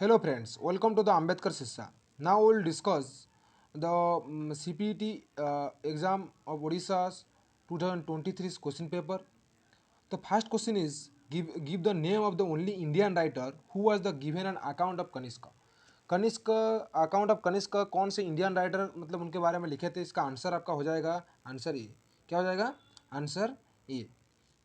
Hello friends, welcome to the Ambedkar Sissa. Now we will discuss the CPT exam of Odisha's 2023 question paper. The first question is give the name of the only Indian writer who was the given an account of Kanishka. Kanishka account of Kanishka कौन से Indian writer मतलब उनके बारे में लिखे थे। इसका answer आपका हो जाएगा आंसर ए। क्या हो जाएगा आंसर ए।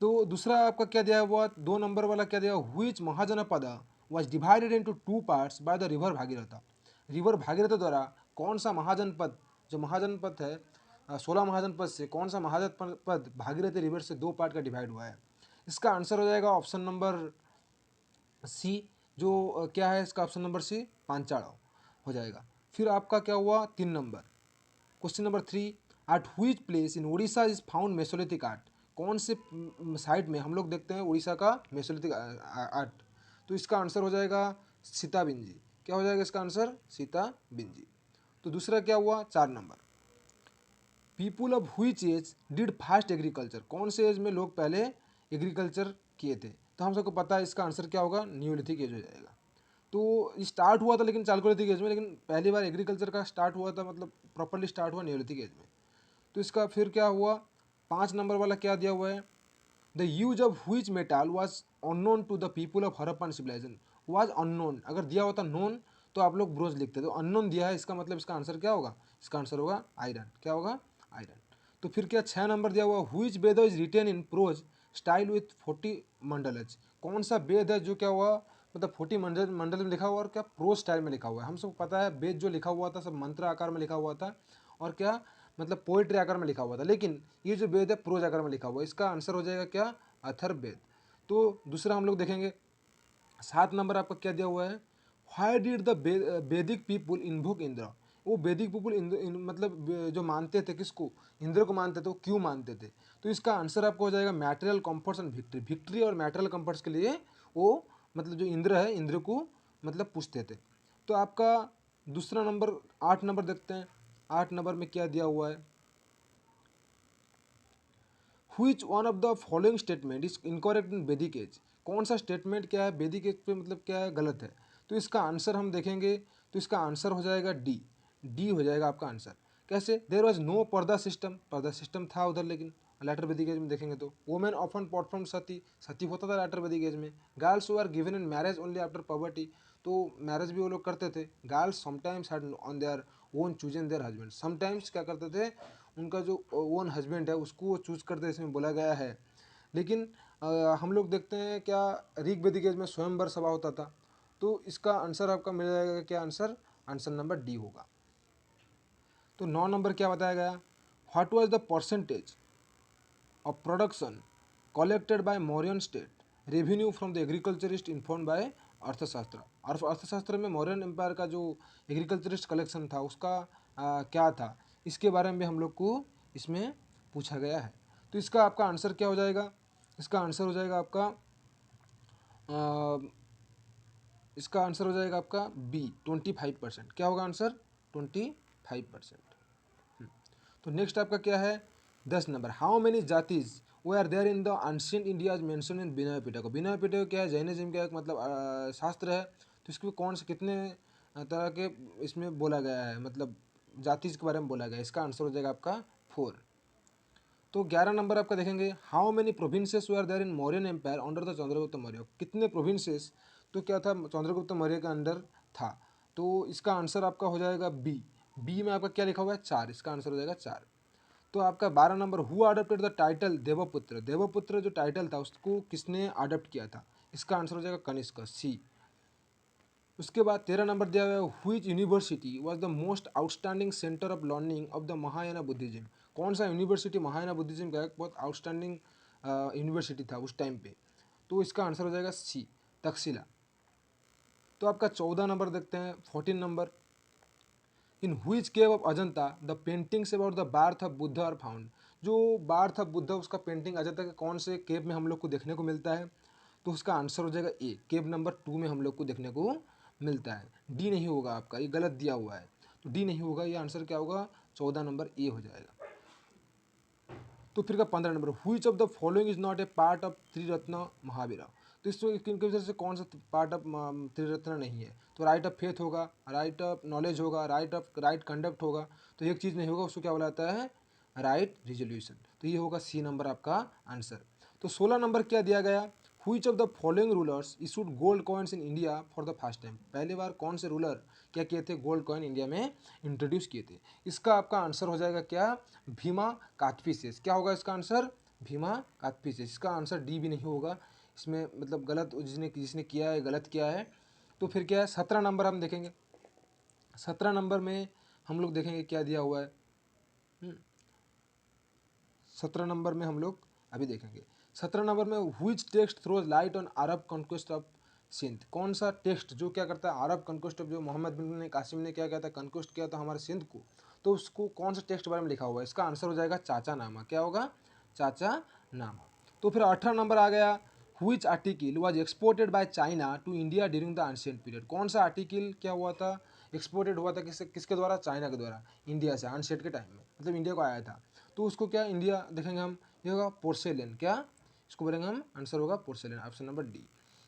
तो दूसरा आपका क्या दिया हुआ 2 नंबर वाला क्या दिया which mahajanapada was divided into 2 parts by the river Bhagirath. River Bhagirath द्वारा कौन सा महाजनपद जो महाजनपद है 16 महाजनपद से कौन सा महाजनपद भागीरथी रिवर से 2 पार्ट का डिवाइड हुआ है। इसका आंसर हो जाएगा ऑप्शन नंबर सी जो क्या है इसका ऑप्शन नंबर सी पांचाड़ हो जाएगा। फिर आपका क्या हुआ 3 number question number 3 at which place in Orissa is found Mesolithic art. कौन से साइट में हम लोग देखते हैं उड़ीसा का मेसोलिथिक आर्ट। तो इसका आंसर हो जाएगा सीताबिंजी। क्या हो जाएगा इसका आंसर सीताबिंजी। तो दूसरा क्या हुआ 4 number people of which age did fast agriculture. कौन से एज में लोग पहले एग्रीकल्चर किए थे। तो हम सबको पता है इसका आंसर क्या होगा न्यूलिथिक एज हो जाएगा। तो स्टार्ट हुआ था लेकिन चालकोलिथिक एज में, लेकिन पहली बार एग्रीकल्चर का स्टार्ट हुआ था मतलब प्रॉपरली स्टार्ट हुआ न्यूलिथिक एज में। तो इसका फिर क्या हुआ 5 नंबर वाला क्या दिया हुआ है the use of which metal was unknown to the people of Harappan civilisation. Was unknown अगर दिया होता नोन तो आप लोग ब्रोंज लिखते। तो अननोन दिया है इसका मतलब इसका आंसर क्या होगा इसका आंसर होगा आयरन। क्या होगा आयरन। तो फिर क्या 6 नंबर दिया हुआ which Veda is written in prose style with 40 mandalas. कौन सा वेद है जो क्या हुआ मतलब 40 मंडल में लिखा हुआ और क्या प्रोज स्टाइल में लिखा हुआ है। हम सबको पता है वेद जो लिखा हुआ था सब मंत्र आकार में लिखा हुआ था और क्या मतलब पोइट्री आकार में लिखा हुआ था, लेकिन ये जो वेद है प्रोज आकार में लिखा हुआ है। इसका आंसर हो जाएगा क्या अथर्ववेद। तो दूसरा हम लोग देखेंगे 7 नंबर आपका क्या दिया हुआ है व्हाई डिड द वैदिक पीपुल इन्वोक इंद्र। वो वैदिक पीपुल मतलब जो मानते थे किसको इंद्र को मानते थे वो क्यों मानते थे। तो इसका आंसर आपको हो जाएगा material comforts and victory. Victory और मैटेरियल कंफर्ट्स के लिए वो मतलब जो इंद्र है इंद्र को मतलब पूछते थे। तो आपका दूसरा नंबर 8 नंबर देखते हैं। 8 नंबर में क्या दिया हुआ है which one of the following statement is incorrect in Vedic age. कौन सा स्टेटमेंट क्या है वैदिक एज पे मतलब क्या है गलत है। तो इसका आंसर हम देखेंगे तो इसका आंसर हो जाएगा डी। डी हो जाएगा आपका आंसर। कैसे देयर वाज नो पर्दा सिस्टम था उधर, लेकिन लेटर वैदिक एज में देखेंगे तो वुमेन ऑफन परफॉर्म सती सती होता था लेटर वैदिक एज में। Girls were given in marriage only after poverty. तो मैरिज भी वो लोग करते थे। Girls sometimes had on their own chosen there husband. Sometimes क्या करते थे उनका जो ओन हस्बैंड है उसको वो चूज करते इसमें बोला गया है। लेकिन हम लोग देखते हैं क्या ऋग वैदिक एज में स्वयंवर सभा होता था। तो इसका आंसर आपका मिल जाएगा क्या आंसर आंसर नंबर डी होगा। तो 9 नंबर क्या बताया गया what was the percentage of production collected by Mauryan state revenue from the agriculturist informed by Arthashastra. Arthashastra में मौर्यन एम्पायर का जो एग्रीकल्चरिस्ट कलेक्शन था उसका क्या था इसके बारे में हम लोग को इसमें पूछा गया है। तो इसका आपका आंसर क्या हो जाएगा इसका आंसर हो जाएगा आपका अ, इसका आंसर हो जाएगा आपका बी 25%। क्या होगा आंसर 25%। तो नेक्स्ट आपका क्या है 10 नंबर हाउ मेनी जातिज वो are there in the ancient India mention in Vinaya Pitaka. Vinaya Pitaka क्या है जैनिज्म का एक मतलब शास्त्र है। तो इसमें कौन से कितने तरह के इसमें बोला गया है मतलब जातिज के बारे में बोला गया है। इसका आंसर हो जाएगा आपका 4। तो 11 नंबर आपका देखेंगे how many provinces were there in Mauryan empire under the Chandragupta Maurya. कितने प्रोविंसेस तो क्या था चंद्रगुप्त मौर्य के अंडर था। तो इसका आंसर आपका हो जाएगा बी। बी में आपका क्या लिखा हुआ है 4। इसका आंसर हो जाएगा 4। तो आपका 12 number who adopted the title Devaputra. Devaputra जो टाइटल था उसको किसने अडोप्ट किया था। इसका आंसर हो जाएगा कनिष्क सी। उसके बाद 13 नंबर दिया हुआ है which university was the most outstanding centre of learning of the Mahayana Buddhism. कौन सा यूनिवर्सिटी महायाना बुद्धिज्म का एक बहुत आउटस्टैंडिंग यूनिवर्सिटी था उस टाइम पे। तो इसका आंसर हो जाएगा सी तक्षशिला। तो आपका 14 नंबर देखते हैं 14 नंबर in which cave of Ajanta the paintings about the birth of Buddha are found. जो बार्थ ऑफ बुद्ध उसका पेंटिंग अजंता के कौन से केव में हम लोग को देखने को मिलता है। तो उसका आंसर हो जाएगा ए केव नंबर 2 में हम लोग को देखने को मिलता है। डी नहीं होगा आपका ये गलत दिया हुआ है। तो डी नहीं होगा ये आंसर क्या होगा 14 नंबर ए हो जाएगा। तो फिर का 15 number which of the following is not a part of Triratna Mahavira. तो इनके वजह से कौन सा पार्ट ऑफ त्रिरत्न नहीं है? तो राइट ऑफ फेथ होगा, राइट ऑफ नॉलेज होगा, राइट कंडक्ट होगा। तो एक चीज़ नहीं होगा, उसको क्या बोला जाता है? Right resolution. तो ये होगा सी नंबर आपका आंसर। तो 16 नंबर क्या दिया गया? Which of the following rulers issued gold coins in India for the first time? पहली बार कौन से रूलर क्या किए थे? गोल्ड कॉइन इंडिया में इंट्रोड्यूस किए थे। इसका आपका आंसर हो जाएगा क्या? भीमा काथफिसेस। क्या होगा इसका आंसर? भीमा काथफिसेस। इसका आंसर डी भी नहीं होगा, इसमें मतलब गलत जिसने जिसने किया है गलत किया है। तो फिर क्या है? 17 नंबर हम देखेंगे। 17 नंबर में हम लोग देखेंगे क्या दिया हुआ है। 17 नंबर में हम लोग अभी देखेंगे। 17 नंबर में which text throws light on Arab conquest of Sindh? कौन सा टेक्स्ट जो क्या करता है? अरब कॉन्क्वेस्ट ऑफ, जो मोहम्मद बिन ने कासिम ने क्या किया था? कॉन्क्वेस्ट किया था हमारे सिंध को। तो उसको कौन सा टेक्स्ट बारे में लिखा हुआ है? इसका आंसर हो जाएगा चाचा नामा। क्या होगा? चाचा नामा। तो फिर 18 नंबर आ गया। Which article was exported by China to India during the ancient period? कौन सा आर्टिकल क्या हुआ था? एक्सपोर्टेड हुआ था किसके द्वारा? चाइना के द्वारा इंडिया से एंशिएंट के टाइम में, मतलब इंडिया को आया था। तो उसको क्या इंडिया देखेंगे हम, ये होगा पोर्सेलिन। क्या इसको बोलेंगे हम? आंसर होगा पोर्सेलिन, ऑप्शन नंबर डी।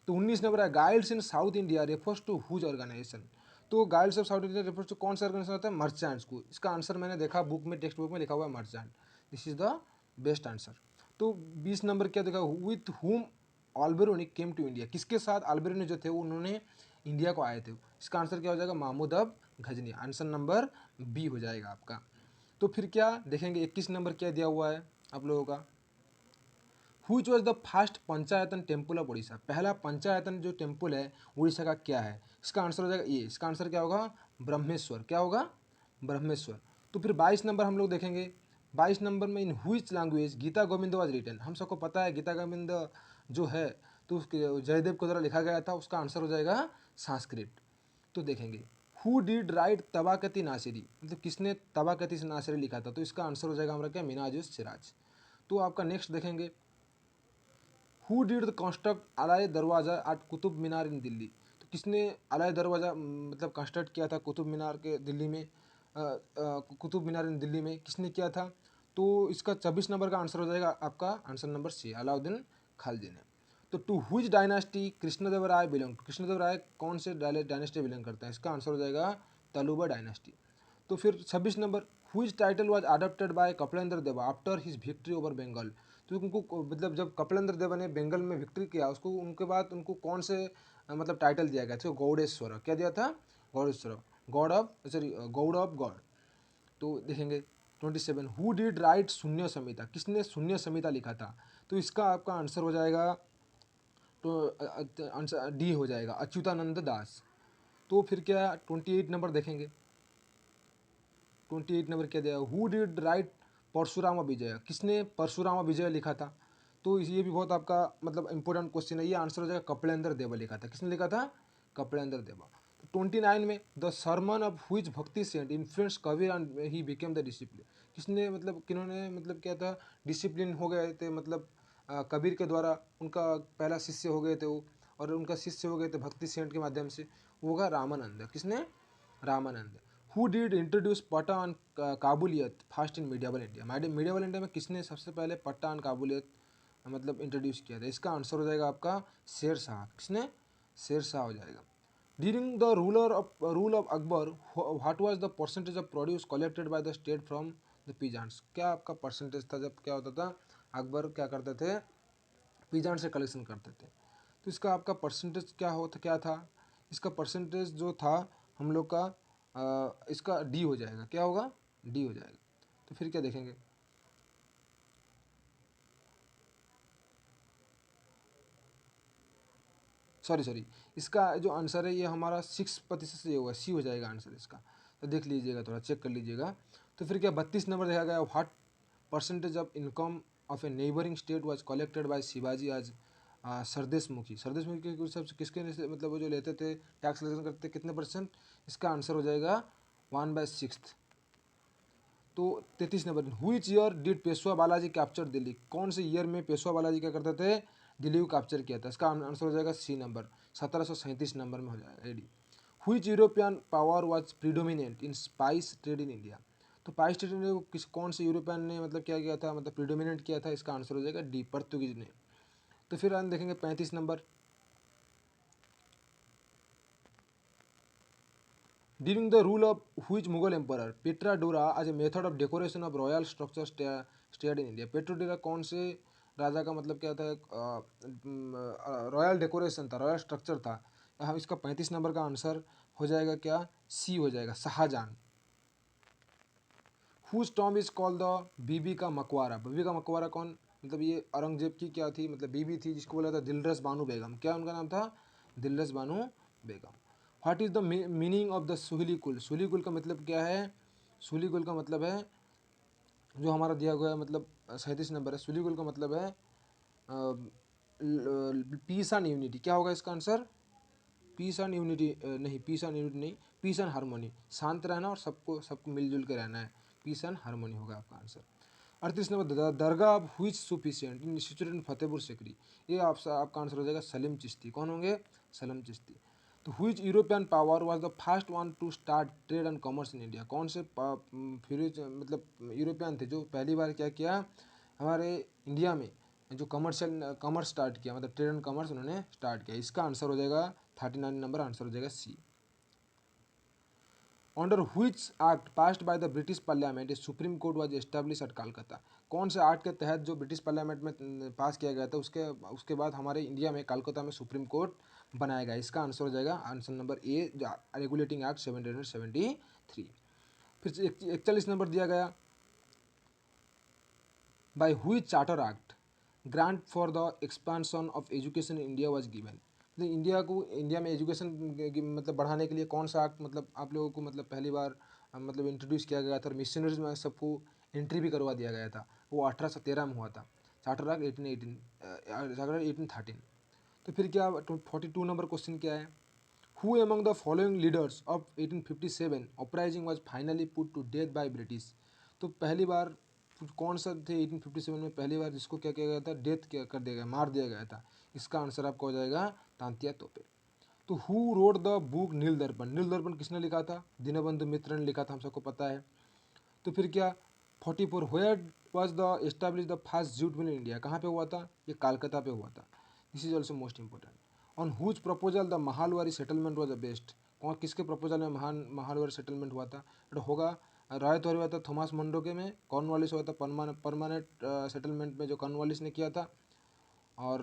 तो 19 नंबर है guides in south India refers to whose organization? तो guides of south India refers to कौन सा ऑर्गेनाइजेशन होता है? मर्चेंट्स को। इसका आंसर मैंने देखा बुक में, टेक्स्ट बुक में लिखा हुआ है merchant. This is the best answer. तो 20 नंबर क्या देखा? With whom Alberuni came to India? किसके साथ अल्बेरोनी जो थे उन्होंने इंडिया को आए थे? इसका आंसर क्या हो जाएगा? महमूद अब गजनी। आंसर नंबर बी हो जाएगा आपका। तो फिर क्या देखेंगे? 21 नंबर क्या दिया हुआ है आप लोगों का? Which was the first panchayatana temple of Orissa? पहला पंचायतन जो टेम्पल है उड़ीसा का क्या है? इसका आंसर हो जाएगा ये। इसका आंसर क्या होगा? ब्रह्मेश्वर। क्या होगा? ब्रह्मेश्वर। तो फिर 22 नंबर हम लोग देखेंगे। 22 नंबर में in which language Gita Govind was written? हम सबको पता है गीता गोविंद जो है तो उसके जयदेव के द्वारा लिखा गया था। उसका आंसर हो जाएगा संस्कृत। तो देखेंगे हु डिड राइट तबाकती नासिरी? मतलब किसने तबाकती नासिरी लिखा था? तो इसका आंसर हो जाएगा हमारा क्या? मिनाजुस सिराज। तो आपका नेक्स्ट देखेंगे हु डिड द कंस्ट्रक्ट अलाय दरवाज़ा एट कुतुब मीनार इन दिल्ली? तो किसने अलाय दरवाज़ा मतलब कंस्ट्रक्ट किया था कुतुब मीनार के दिल्ली में? कुतुब मीनार इन दिल्ली में किसने किया था? तो इसका 24 नंबर का आंसर हो जाएगा आपका answer number C, Alauddin Khilji ने। तो to which dynasty Krishnadeva Raya belong? Krishnadeva Raya कौन से डायनेस्टी बिलोंग करता है? इसका आंसर हो जाएगा तलुबा डायनेस्टी। तो फिर 26 number which title was adopted by Kapilendra Deva after his victory over Bengal? तो उनको मतलब जब कपिलेंद्र देवा ने बंगाल में विक्ट्री किया उसको, उनके बाद उनको कौन से मतलब टाइटल दिया गया था? गौडेश्वर। क्या दिया था? Gaudeshwar, God of sorry Gaud of God. तो देखेंगे 27 हु डिड राइट शून्य संहिता? किसने शून्य संहिता लिखा था? तो इसका आपका आंसर हो जाएगा तो आंसर डी हो जाएगा, अच्युतानंद दास। तो फिर क्या 28 नंबर देखेंगे। 28 नंबर क्या दिया? हु डिड राइट परशुराम विजय? किसने परशुराम विजय लिखा था? तो ये भी बहुत आपका मतलब इंपॉर्टेंट क्वेश्चन है। ये आंसर हो जाएगा कपिलेंद्र देवा लिखा था। किसने लिखा था? कपिलेंद्र देवा। तो 29 में the Sarman of whose bhakti saint influence Kabir and he became the discipline? किसने मतलब किन्होंने मतलब क्या था? डिसिप्लिन हो गए थे, मतलब कबीर के द्वारा उनका पहला शिष्य हो गए थे वो, और उनका शिष्य हो गए थे भक्ति सेंट के माध्यम से। वो होगा रामानंद। किसने? Ramanand. Who did introduce patta on kabuliyat first in medieval India? Medieval India में किसने सबसे पहले पट्टा ऑन काबुलियत मतलब इंट्रोड्यूस किया था? इसका आंसर हो जाएगा आपका शेर शाह। किसने? शेर शाह हो जाएगा। During the rule of Akbar what was the percentage of produce collected by the state from the peasants? क्या आपका परसेंटेज था जब क्या होता था? अकबर क्या करते थे? पीजांट से कलेक्शन करते थे। तो इसका आपका परसेंटेज क्या था? इसका परसेंटेज जो था हम लोग का इसका डी हो जाएगा। क्या होगा? डी हो जाएगा। तो फिर क्या देखेंगे? सॉरी इसका जो आंसर है ये हमारा 6% से होगा, सी हो जाएगा आंसर इसका। तो देख लीजिएगा, थोड़ा चेक कर लीजिएगा। तो फिर क्या 32 नंबर देखा गया what percentage of income of A neighbouring state was collected by Shivaji आज सरदेशमुखी? सरदेशमुखी के हिसाब से किसके मतलब वो जो लेते थे टैक्स कलेक्शन करते थे कितने परसेंट? इसका आंसर हो जाएगा 1/6। तो 33 number which year did Peshwa Balaji capture Delhi? कौन से ईयर में पेशवा बालाजी क्या करते थे? दिल्ली को कैप्चर किया था? इसका आंसर हो जाएगा सी नंबर, 1737 नंबर में हो जाएगा ready. Which European power was predominant in spice trade in India? तो स्पाइस ट्रेड में किस कौन से यूरोपियन ने मतलब क्या किया था, मतलब प्रीडोमिनेंट किया था? इसका आंसर हो जाएगा डी, पर्तुगीज ने। तो फिर हम देखेंगे 35 number during the rule of which Mughal emperor pietra dura as a method of decoration of royal structure started in India. Pietra dura कौन से राजा का मतलब क्या था, रॉयल डेकोरेशन था, रॉयल स्ट्रक्चर था। हम इसका 35 नंबर का आंसर हो जाएगा क्या, सी हो जाएगा, Shahjahan. Whose tomb is called the Bibi ka Maqbara. बीबी का मकबरा कौन, मतलब ये औरंगजेब की क्या थी, मतलब बीबी थी जिसको बोला था दिलरस बानो बेगम। क्या उनका नाम था, Dilras Banu Begum. What is the meaning of the sulhi kul. Sulhi कुल का मतलब क्या है, सुहली कुल का मतलब है जो हमारा दिया गया है, मतलब 37 नंबर है। सुहली कुल का मतलब है पीस एंड यूनिटी। क्या होगा इसका आंसर, पीस एंड यूनिटी नहीं, पीस एंड यूनिटी नहीं, पीस एंड हारमोनी। शांत रहना और सबको सबको मिलजुल के रहना है, पीस एंड हारमोनी होगा आपका answer. 38 number Dargah of which sufficient in situated in Fatehpur Sikri. ये आपका आंसर हो जाएगा सलीम चिश्ती। कौन होंगे, सलीम चिश्ती। तो which European power was the first one two start trade and commerce in India. कौन से फिर मतलब यूरोपियन थे जो पहली बार क्या किया हमारे इंडिया में, जो कॉमर्स स्टार्ट किया, मतलब ट्रेड एंड कॉमर्स उन्होंने स्टार्ट किया। इसका आंसर हो जाएगा 39 नंबर आंसर हो जाएगा C. Under which act passed by the British parliament a supreme court was establish at Calcutta. कौन से एक्ट के तहत जो ब्रिटिश पार्लियामेंट में पास किया गया था, उसके बाद हमारे इंडिया में कलकत्ता में सुप्रीम कोर्ट बनाया गया। इसका आंसर हो जाएगा answer number A, regulating act 1773। फिर 41 नंबर दिया गया, by which charter act grant for the expansion of education in India was given. India में एजुकेशन मतलब बढ़ाने के लिए कौन सा एक्ट, मतलब आप लोगों को मतलब पहली बार मतलब इंट्रोड्यूस किया गया था, और मिशनरीज में सबको एंट्री भी करवा दिया गया था, वो 1813 में हुआ था। Charter act 1818, charter 1813। तो फिर क्या 42 नंबर क्वेश्चन क्या है, who among the following leaders of 1857 uprising was finally put to death by British. तो पहली बार कौन सा थे 1857 में पहली बार जिसको क्या किया गया था, डेथ कर दिया गया, मार दिया गया था। इसका आंसर आपका हो जाएगा तांत्या तोपे। तो हु रोड द बुक नील दर्पण। नील दर्पण किसने लिखा था, दीनबंधु मित्र ने लिखा था, हम सबको पता है। तो फिर क्या 44 where was the establish the first jute mill in India. कहाँ पे हुआ था, ये कलकत्ता पे हुआ था। This is also most important. On whose proposal the Mahalwari settlement was the best. कौन किसके प्रपोजल में महालवारी सेटलमेंट हुआ था, तो होगा रायत हुआ था थॉमस मंडो के में, कॉर्नवालिस हुआ था परमानेंट सेटलमेंट में जो कॉर्नवालिस ने किया था। और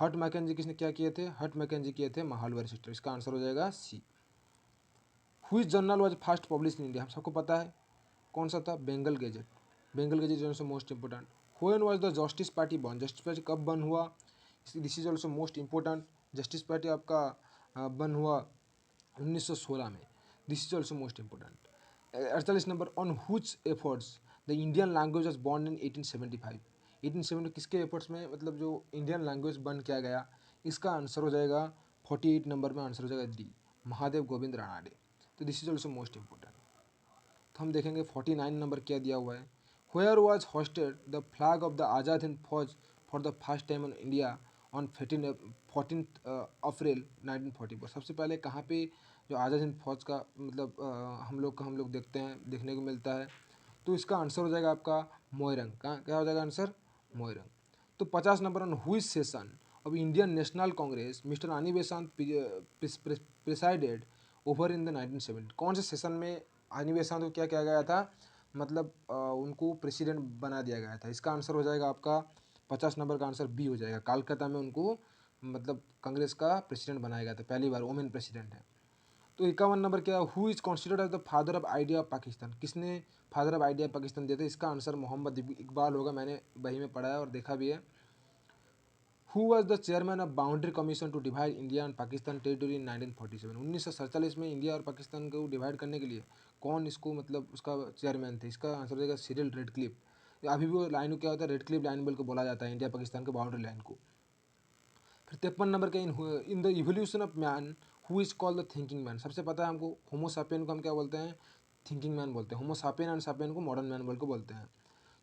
हट मैकेंजी किसने क्या किए थे, हट मैकेंजी किए थे महालवारी सेटल। इसका आंसर हो जाएगा सी। हुई journal was first publish in India. हम सबको पता है कौन सा था, Bengal gazette. Bengal gazette is also most important. When was the justice party बन। जस्टिस पार्टी कब बन हुआ, this is also most important. Justice party आपका बन हुआ 1916 में। This is also most important. 48 number, on हुच efforts the Indian language was born in 1875। 1870 किसके efforts में मतलब जो इंडियन लैंग्वेज बन किया गया। इसका आंसर हो जाएगा 48 नंबर में आंसर हो जाएगा डी, महादेव गोविंद रानाडे। तो this is also most important. तो हम देखेंगे 49 नंबर क्या दिया हुआ है, where was hosted the flag of the Azad Hind Fauj for the first time in India on 14 April 1944। सबसे पहले कहाँ पे जो आज़ाद हिंद फौज का मतलब हम लोग देखने को मिलता है। तो इसका आंसर हो जाएगा आपका मोइरंग। कहाँ क्या हो जाएगा आंसर, मोइरंग। तो 50 number, on which session of Indian National Congress mister Annie Besant presided over in the 1970। कौन से सेशन में आनी बेसांत को क्या किया गया था, मतलब उनको प्रेसिडेंट बना दिया गया था। इसका आंसर हो जाएगा आपका 50 नंबर का आंसर बी हो जाएगा। कलकत्ता में उनको मतलब कांग्रेस का प्रेसिडेंट बनाया गया था, पहली बार वुमेन प्रेसिडेंट है। तो 51 नंबर क्या, who is considered as the father of idea of Pakistan. किसने फादर ऑफ आइडिया पाकिस्तान दिया था, इसका आंसर मोहम्मद इकबाल होगा। मैंने बही में पढ़ा है और देखा भी है। Who was the chairman of boundary commission to divide India and Pakistan territory in 1947। 1947 में इंडिया और पाकिस्तान को डिवाइड करने के लिए कौन इसको मतलब उसका चेयरमैन थे। इसका आंसर हो जाएगा सिरिल रेडक्लिफ। अभी भी वो लाइन को क्या होता है, रेडक्लिफ लाइन बोल के बोला जाता है इंडिया पाकिस्तान के बाउंड्री लाइन को। फिर 53 नंबर के, in the evolution of man who is called the thinking man. सबसे पता है हमको होमोसापियन को हम क्या बोलते हैं, थिंकिंग मैन बोलते हैं। होमोसापियन एंड सापियन को मॉडर्न मैन बोल के बोलते हैं।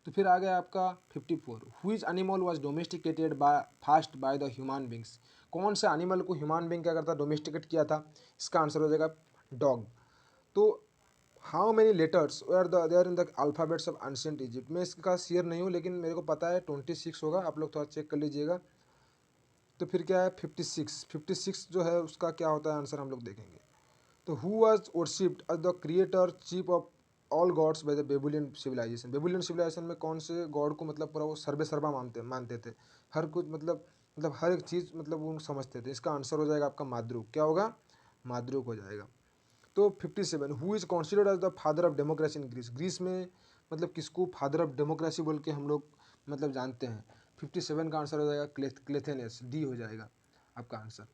तो फिर आ गया आपका 54, which animal was domesticated by first by the human beings. कौन से एनिमल को ह्यूमन बींग क्या करता, डोमेस्टिकेट किया था। इसका आंसर हो जाएगा डॉग। तो how many letters were there in the alphabets of ancient Egypt. मैं इसका शेयर नहीं हूँ लेकिन मेरे को पता है 26 होगा, आप लोग थोड़ा चेक कर लीजिएगा। तो फिर क्या है 56 जो है उसका क्या होता है आंसर हम लोग देखेंगे। तो who was worshipped as the creator chief of all gods by the Babylonian civilization. Babylonian civilization में कौन से गॉड को मतलब पूरा वो सर्वे सर्वा मानते मानते थे, हर कुछ मतलब हर एक चीज़ मतलब वो समझते थे। इसका आंसर हो जाएगा आपका माद्रुक। क्या होगा? माद्रुक हो जाएगा। तो 57 who is considered as the father of democracy in Greece. Greece में मतलब किसको फादर ऑफ डेमोक्रेसी बोल के हम लोग मतलब जानते हैं। 57 का आंसर हो जाएगा क्लेथेनेस, डी हो जाएगा आपका आंसर।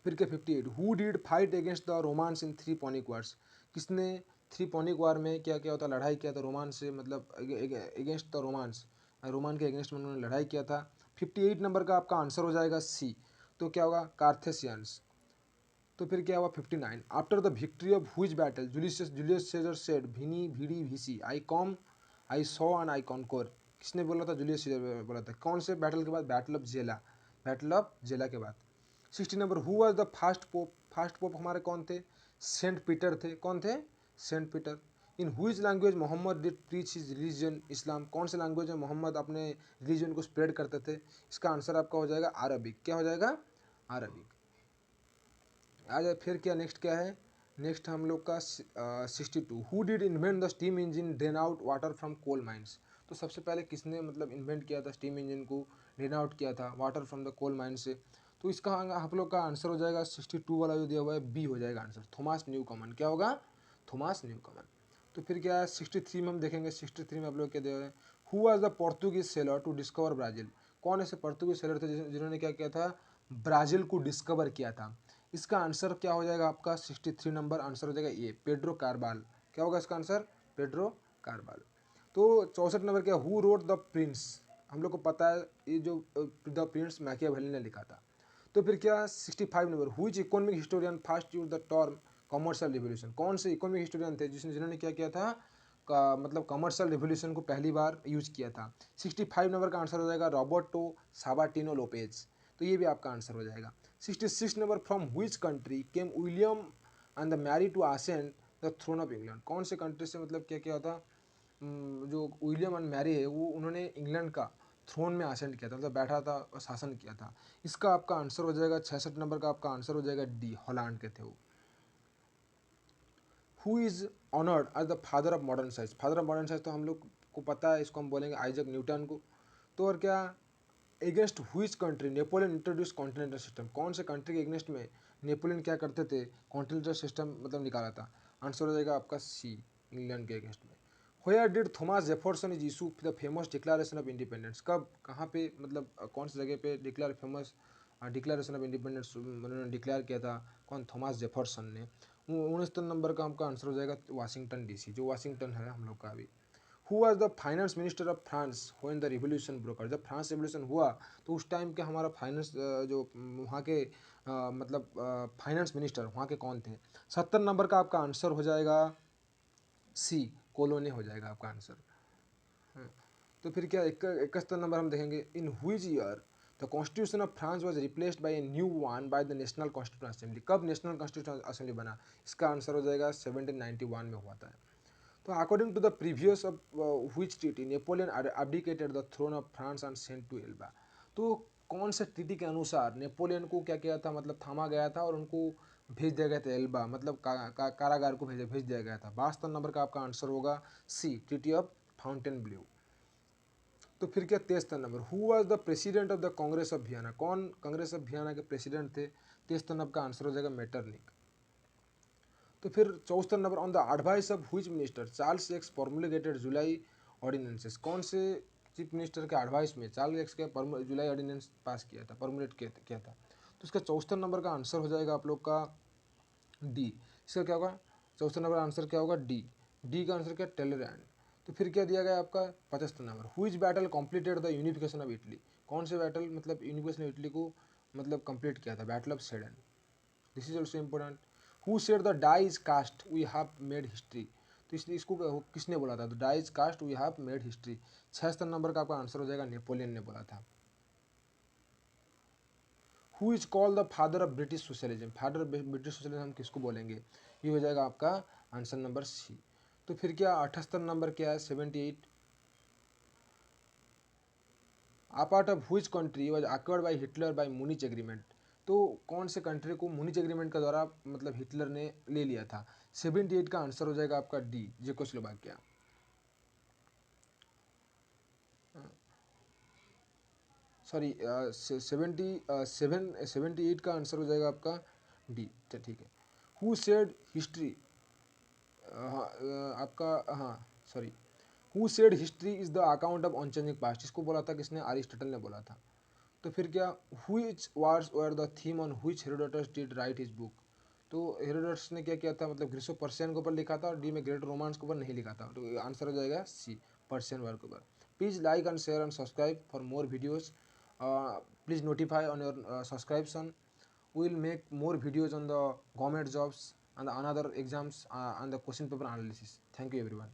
फिर के 58 who did fight against the Romans in three Punic wars. किसने थ्री पॉनिक वार में क्या क्या होता लड़ाई किया था रोमान से, मतलब अगेंस्ट द रोमांस, रोमान के अगेंस्ट में उन्होंने लड़ाई किया था। 58 नंबर का आपका आंसर हो जाएगा सी। तो क्या होगा? कार्थेसियंस। तो फिर क्या हुआ? 59 after the victory of which battle Julius Caesar said veni vidi vici I come I saw and I conquer. किसने बोला था? जूलियस सीजर बोला था। कौन से बैटल के बाद? Battle of Zela. Battle of Zela के बाद। 60 number who was the first pope. First pope हमारे कौन थे? सेंट पीटर थे। कौन थे? Saint Peter. In which language Muhammad did preach his religion Islam. कौन से लैंग्वेज में मोहम्मद अपने रिलीजन को स्प्रेड करते थे? इसका आंसर आपका हो जाएगा अरबिक। क्या हो जाएगा? अरबिक। आ जाए फिर क्या नेक्स्ट क्या है? नेक्स्ट हम लोग का 62 who did invent the steam engine drain out water from coal mines. तो सबसे पहले किसने मतलब इन्वेंट किया था स्टीम इंजन को, ड्रेन आउट किया था water from the coal mine से? तो इसका आप लोग का आंसर हो जाएगा 62 वाला जो दिया हुआ है बी हो जाएगा आंसर, थॉमस न्यू कॉमन। क्या होगा? Thomas new common. तो फिर क्या है 63 में हम देखेंगे। 63 में आप लोग क्या दिया हुआ है? Who was the Portuguese sailor to discover Brazil. कौन ऐसे पोर्तुगीज सेलर थे जिन्होंने क्या किया था? ब्राज़ील को डिस्कवर किया था। इसका आंसर क्या हो जाएगा आपका? 63 नंबर आंसर हो जाएगा ए, पेड्रो कार्बाल। क्या होगा इसका आंसर? पेड्रो कार्बाल। तो 64 नंबर क्या? Who wrote the Prince. हम लोग को पता है ये जो द प्रिंस मैकियावेली ने लिखा था। तो फिर क्या 65 number who is economic historian first use the term commercial revolution. कौन से इकोनॉमिक हिस्टोरियन थे जिन्होंने क्या किया था मतलब कमर्शियल रिवोल्यूशन को पहली बार यूज किया था? 65 नंबर का आंसर हो जाएगा रॉबर्टो साबाटिनो लोपेज। तो ये भी आपका आंसर हो जाएगा। 66 नंबर from which country came William and the Mary to ascend the throne of England. कौन से कंट्री से मतलब क्या क्या था जो विलियम एंड मैरी है वो उन्होंने इंग्लैंड का थ्रोन में आसेंड किया था, मतलब बैठा था और शासन किया था। इसका आपका आंसर हो जाएगा 66 नंबर का आपका आंसर हो जाएगा डी, हॉलैंड के थे वो। Who is honoured as the father of modern science. Father of modern science तो हम लोग को पता है, इसको हम बोलेंगे आइजक न्यूटन को। तो और क्या against which country Napoleon introduce continental system. कौन से कंट्री के एगेंस्ट में नेपोलियन क्या करते थे? कॉन्टिनेंटल सिस्टम मतलब निकाला था। आंसर हो जाएगा आपका सी, इंग्लैंड के अगेंस्ट में। Where did Thomas Jefferson is issue the famous declaration of independence. कब कहाँ पे मतलब कौन सी जगह पे फेमस डिक्लेरेशन ऑफ इंडिपेंडेंस उन्होंने डिक्लेयर किया था? कौन? थॉमस जेफरसन ने। 69 नंबर का आपका आंसर हो जाएगा वाशिंगटन डीसी, जो वाशिंगटन है हम लोग का अभी। Who was the finance minister of France when the revolution broke out. जब फ्रांस रिवोल्यूशन हुआ तो उस टाइम के हमारा फाइनेंस जो वहाँ के मतलब फाइनेंस मिनिस्टर वहाँ के कौन थे? 70 नंबर का आपका आंसर हो जाएगा सी, कोलोने हो जाएगा आपका आंसर। हाँ। तो फिर क्या 71 नंबर हम देखेंगे। In which year the constitution of France was replaced by a new one by the national constitution assembly. कब नेशनल कॉन्स्टिट्यूशन असेंबली बना? इसका आंसर हो जाएगा 1791 में हुआ था। तो according to the previous of which treaty Napoleon abdicated the throne of France and sent to Elba. तो कौन से ट्रीटी के अनुसार नेपोलियन को क्या किया था मतलब थामा गया था और उनको भेज दिया गया था एल्बा, मतलब कारागार को भेज दिया गया था? 72 नंबर का आपका आंसर होगा सी, ट्रीटी ऑफ फाउंटेन ब्ल्यू। तो फिर क्या 73 number who was the president of the Congress of Vienna. कौन कांग्रेस ऑफ वियना के प्रेसिडेंट थे? 73 नंबर का आंसर हो जाएगा मेटरनिक। तो फिर 74 number on the advice of which minister Charles x formulated July ordinances. कौन से चीफ मिनिस्टर के एडवाइस में चार्ल्स एक्स के जुलाई ऑर्डिनेंस पास किया था, फॉर्मुलेट किया था? तो इसका 74 नंबर का आंसर हो जाएगा आप लोग का डी। इसका क्या होगा? 74 नंबर आंसर क्या होगा? डी। डी का आंसर क्या? टेलरैंड। तो फिर क्या दिया गया आपका 75 number which battle completed the unification of Italy. कौन से बैटल मतलब यूनिफिकेशन ऑफ इटली को मतलब कंप्लीट किया था? Battle of Sedan. This is also important. Who said the die is cast we have made history. तो इसलिए इसको किसने बोला था? The die is cast we have made history. 76 नंबर का आपका आंसर हो जाएगा नेपोलियन ने बोला था। Who is called the father of British socialism. Father of British socialism हम किसको बोलेंगे? ये हो जाएगा आपका आंसर नंबर सी। तो फिर क्या 78 नंबर क्या है? 78 a part of which country was acquired by Hitler by Munich agreement. तो कौन से कंट्री को मुनिच एग्रीमेंट के द्वारा मतलब हिटलर ने ले लिया था? 78 का आंसर हो जाएगा आपका डी, चेकोस्लोवाकिया। सॉरी, 78 का आंसर हो जाएगा आपका डी। ठीक है। हु सेड हिस्ट्री, आपका, हाँ sorry, who said history is the account of unchanging past, इसको बोला था किसने? अरिस्टोटल ने बोला था। तो फिर क्या, which wars were the theme on which Herodotus did right his book, तो हेरोडोटस ने क्या किया था, मतलब ग्रीसो पर्शियन के ऊपर लिखा था, और डी में ग्रेट रोमांस के ऊपर नहीं लिखा था। तो आंसर हो जाएगा सी, पर्शियन वार के ऊपर। Please like and share and subscribe for more videos, please notify on your subscription. We will make more videos on the government jobs and another exams and the question paper analysis. Thank you everyone.